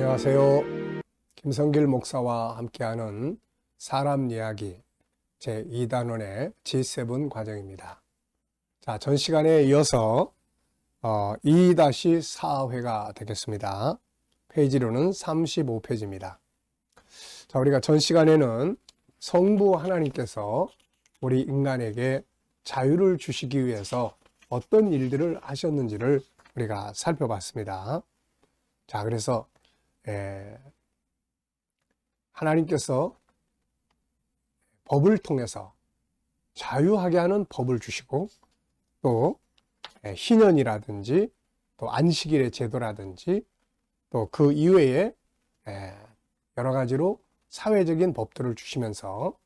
안녕하세요. 김성길 목사와 함께하는 사람 이야기 제2단원의 G7 과정입니다. 자, 전 시간에 이어서 2-4회가 되겠습니다. 페이지로는 35페이지입니다. 자, 우리가 전 시간에는 성부 하나님께서 우리 인간에게 자유를 주시기 위해서 어떤 일들을 하셨는지를 우리가 살펴봤습니다. 자, 그래서 하나님께서 법을 통해서 자유하게 하는 법을 주시고, 또 희년이라든지 또 안식일의 제도라든지 또 그 이외에 여러 가지로 사회적인 법들을 주시면서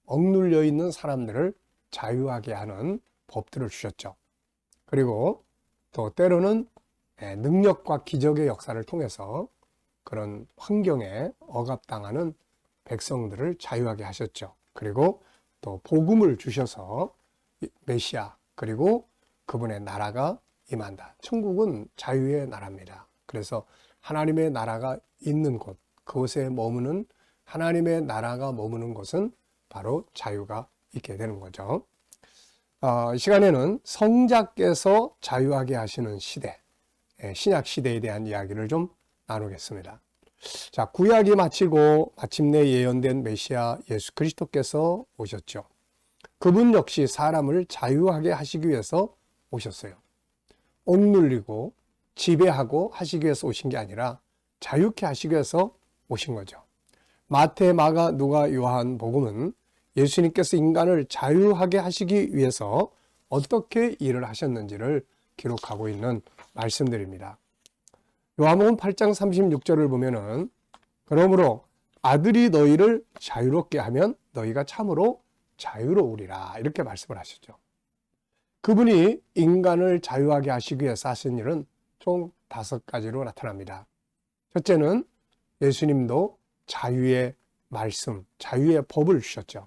억눌려 있는 사람들을 자유하게 하는 법들을 주셨죠. 그리고 또 때로는 능력과 기적의 역사를 통해서 그런 환경에 억압당하는 백성들을 자유하게 하셨죠. 그리고 또 복음을 주셔서 메시아, 그리고 그분의 나라가 임한다. 천국은 자유의 나라입니다. 그래서 하나님의 나라가 있는 곳, 그곳에 머무는 하나님의 나라가 머무는 곳은 바로 자유가 있게 되는 거죠. 이 시간에는 성자께서 자유하게 하시는 시대, 신약 시대에 대한 이야기를 좀 나누겠습니다. 자, 구약이 마치고 마침내 예언된 메시아 예수 그리스도께서 오셨죠. 그분 역시 사람을 자유하게 하시기 위해서 오셨어요. 억눌리고 지배하고 하시기 위해서 오신 게 아니라 자유케 하시기 위해서 오신 거죠. 마태, 마가, 누가, 요한 복음은 예수님께서 인간을 자유하게 하시기 위해서 어떻게 일을 하셨는지를 기록하고 있는 말씀들입니다. 요한복음 8장 36절을 보면은, 그러므로 아들이 너희를 자유롭게 하면 너희가 참으로 자유로우리라, 이렇게 말씀을 하시죠. 그분이 인간을 자유하게 하시기 위해서 하신 일은 총 5가지로 나타납니다. 첫째는 예수님도 자유의 말씀, 자유의 법을 주셨죠.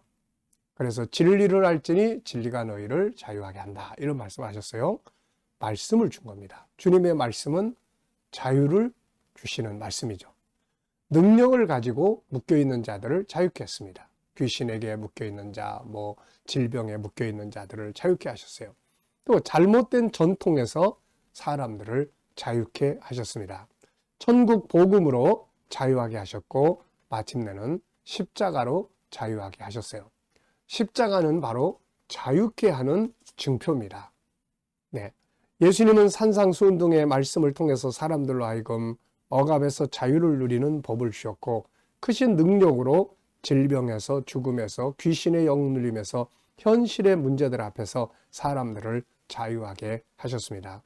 그래서 진리를 알지니 진리가 너희를 자유하게 한다, 이런 말씀을 하셨어요. 말씀을 준 겁니다. 주님의 말씀은 자유를 주시는 말씀이죠. 능력을 가지고 묶여있는 자들을 자유케 했습니다. 귀신에게 묶여있는 자, 질병에 묶여있는 자들을 자유케 하셨어요. 또 잘못된 전통에서 사람들을 자유케 하셨습니다. 천국 복음으로 자유하게 하셨고, 마침내는 십자가로 자유하게 하셨어요. 십자가는 바로 자유케 하는 증표입니다. 네. 예수님은 산상수훈 등의 말씀을 통해서 사람들로 하여금 억압에서 자유를 누리는 법을 주셨고, 크신 능력으로 질병에서, 죽음에서, 귀신의 억눌림에서, 현실의 문제들 앞에서 사람들을 자유하게 하셨습니다.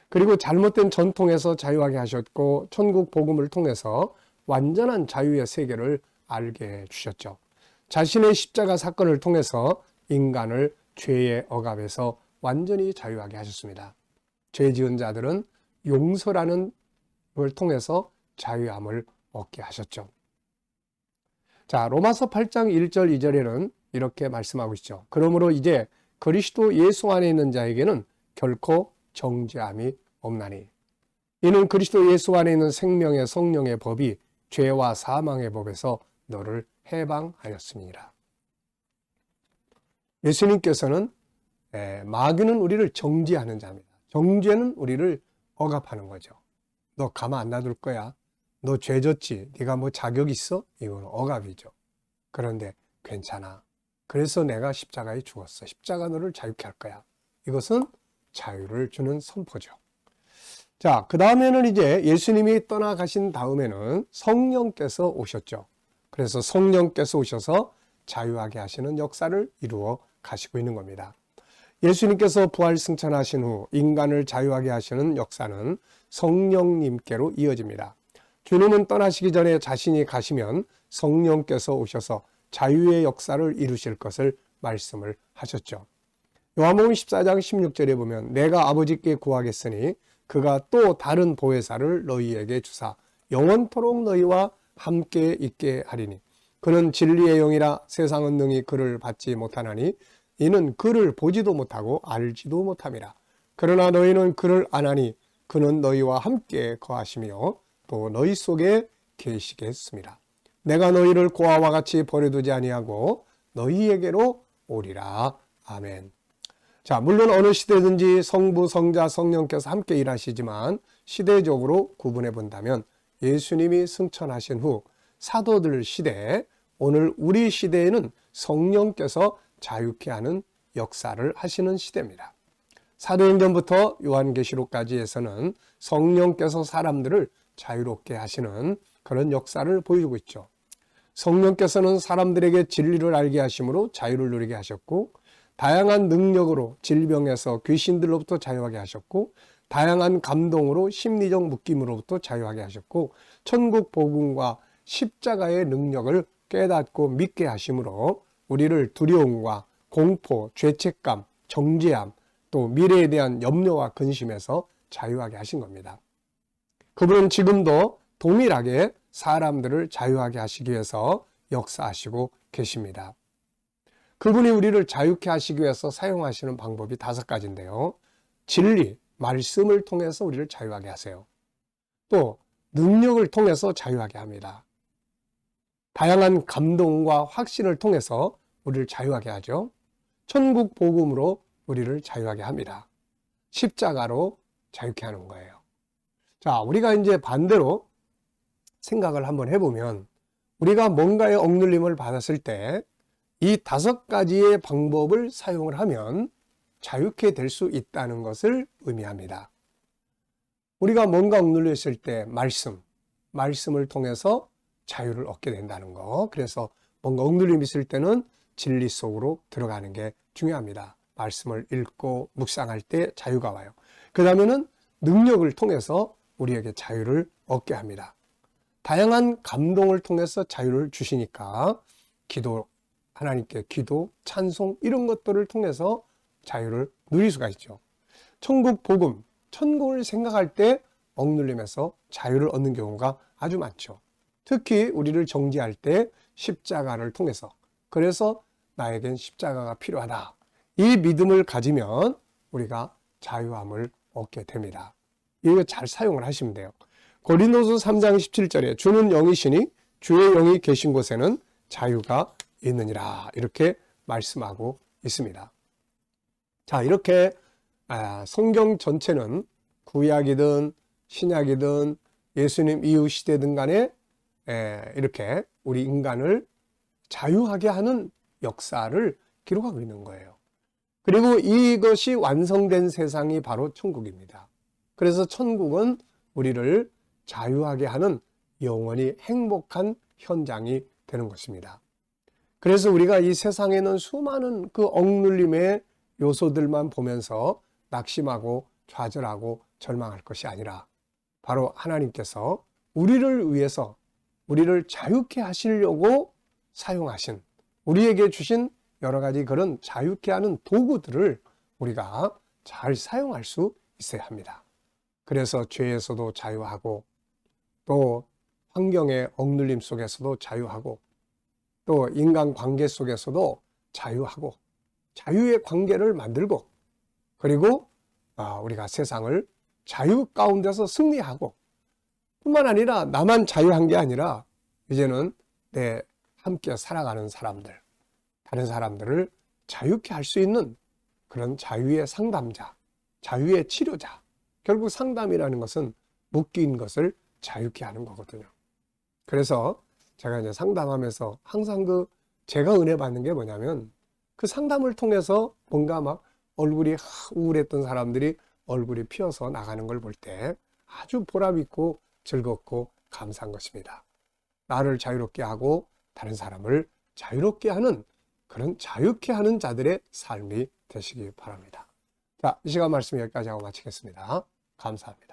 그리고 잘못된 전통에서 자유하게 하셨고, 천국 복음을 통해서 완전한 자유의 세계를 알게 해주셨죠. 자신의 십자가 사건을 통해서 인간을 죄의 억압에서 완전히 자유하게 하셨습니다. 죄 지은 자들은 용서라는 걸 통해서 자유함을 얻게 하셨죠. 자, 로마서 8장 1절 2절에는 이렇게 말씀하고 있죠. 그러므로 이제 그리스도 예수 안에 있는 자에게는 결코 정죄함이 없나니, 이는 그리스도 예수 안에 있는 생명의 성령의 법이 죄와 사망의 법에서 너를 해방하였음이니라. 예수님께서는 마귀는 우리를 정죄하는 자입니다. 정죄는 우리를 억압하는 거죠. 너 가만 안 놔둘 거야. 너 죄 졌지. 네가 자격 있어? 이건 억압이죠. 그런데 괜찮아. 그래서 내가 십자가에 죽었어. 십자가 너를 자유케 할 거야. 이것은 자유를 주는 선포죠. 자, 그 다음에는 이제 예수님이 떠나가신 다음에는 성령께서 오셨죠. 그래서 성령께서 오셔서 자유하게 하시는 역사를 이루어 가시고 있는 겁니다. 예수님께서 부활 승천하신 후 인간을 자유하게 하시는 역사는 성령님께로 이어집니다. 주님은 떠나시기 전에 자신이 가시면 성령께서 오셔서 자유의 역사를 이루실 것을 말씀을 하셨죠. 요한복음 14장 16절에 보면, 내가 아버지께 구하겠으니 그가 또 다른 보혜사를 너희에게 주사 영원토록 너희와 함께 있게 하리니, 그는 진리의 영이라 세상은 능히 그를 받지 못하나니 이는 그를 보지도 못하고 알지도 못함이라. 그러나 너희는 그를 아나니 그는 너희와 함께 거하시며 또 너희 속에 계시게 했습니다. 내가 너희를 고아와 같이 버려두지 아니하고 너희에게로 오리라. 아멘. 자, 물론 어느 시대든지 성부, 성자, 성령께서 함께 일하시지만 시대적으로 구분해 본다면 예수님이 승천하신 후 사도들 시대, 오늘 우리 시대에는 성령께서 자유케 하는 역사를 하시는 시대입니다. 사도행전부터 요한계시록까지 해서는 성령께서 사람들을 자유롭게 하시는 그런 역사를 보여주고 있죠. 성령께서는 사람들에게 진리를 알게 하심으로 자유를 누리게 하셨고, 다양한 능력으로 질병에서 귀신들로부터 자유하게 하셨고, 다양한 감동으로 심리적 묶임으로부터 자유하게 하셨고, 천국 복음과 십자가의 능력을 깨닫고 믿게 하심으로 우리를 두려움과 공포, 죄책감, 정죄함, 또 미래에 대한 염려와 근심에서 자유하게 하신 겁니다. 그분은 지금도 동일하게 사람들을 자유하게 하시기 위해서 역사하시고 계십니다. 그분이 우리를 자유케 하시기 위해서 사용하시는 방법이 5가지인데요. 진리, 말씀을 통해서 우리를 자유하게 하세요. 또 능력을 통해서 자유하게 합니다. 다양한 감동과 확신을 통해서 우리를 자유하게 하죠. 천국 복음으로 우리를 자유하게 합니다. 십자가로 자유케 하는 거예요. 자, 우리가 이제 반대로 생각을 한번 해보면 우리가 뭔가에 억눌림을 받았을 때 이 5가지의 방법을 사용을 하면 자유케 될 수 있다는 것을 의미합니다. 우리가 뭔가 억눌려 있을 때 말씀을 통해서 자유를 얻게 된다는 거. 그래서 뭔가 억눌림이 있을 때는 진리 속으로 들어가는 게 중요합니다. 말씀을 읽고 묵상할 때 자유가 와요. 그 다음에는 능력을 통해서 우리에게 자유를 얻게 합니다. 다양한 감동을 통해서 자유를 주시니까 하나님께 기도, 찬송 이런 것들을 통해서 자유를 누릴 수가 있죠. 천국 복음, 천국을 생각할 때 억눌림에서 자유를 얻는 경우가 아주 많죠. 특히 우리를 정죄할 때 십자가를 통해서, 그래서 나에겐 십자가가 필요하다. 이 믿음을 가지면 우리가 자유함을 얻게 됩니다. 이거 잘 사용을 하시면 돼요. 고린도서 3장 17절에 주는 영이시니 주의 영이 계신 곳에는 자유가 있느니라, 이렇게 말씀하고 있습니다. 자, 이렇게 성경 전체는 구약이든 신약이든 예수님 이후 시대든 간에 이렇게 우리 인간을 자유하게 하는 역사를 기록하고 있는 거예요. 그리고 이것이 완성된 세상이 바로 천국입니다. 그래서 천국은 우리를 자유하게 하는 영원히 행복한 현장이 되는 것입니다. 그래서 우리가 이 세상에는 수많은 그 억눌림의 요소들만 보면서 낙심하고 좌절하고 절망할 것이 아니라 바로 하나님께서 우리를 위해서 우리를 자유케 하시려고 사용하신, 우리에게 주신 여러 가지 그런 자유케 하는 도구들을 우리가 잘 사용할 수 있어야 합니다. 그래서 죄에서도 자유하고, 또 환경의 억눌림 속에서도 자유하고, 또 인간관계 속에서도 자유하고, 자유의 관계를 만들고, 그리고 우리가 세상을 자유 가운데서 승리하고, 뿐만 아니라 나만 자유한 게 아니라 이제는 내 함께 살아가는 사람들, 다른 사람들을 자유케 할 수 있는 그런 자유의 상담자, 자유의 치료자. 결국 상담이라는 것은 묶인 것을 자유케 하는 거거든요. 그래서 제가 이제 상담하면서 항상 제가 은혜 받는 게 뭐냐면, 그 상담을 통해서 뭔가 막 얼굴이 우울했던 사람들이 얼굴이 피어서 나가는 걸 볼 때 아주 보람있고 즐겁고 감사한 것입니다. 나를 자유롭게 하고 다른 사람을 자유롭게 하는 그런 자유케 하는 자들의 삶이 되시기 바랍니다. 자, 이 시간 말씀 여기까지 하고 마치겠습니다. 감사합니다.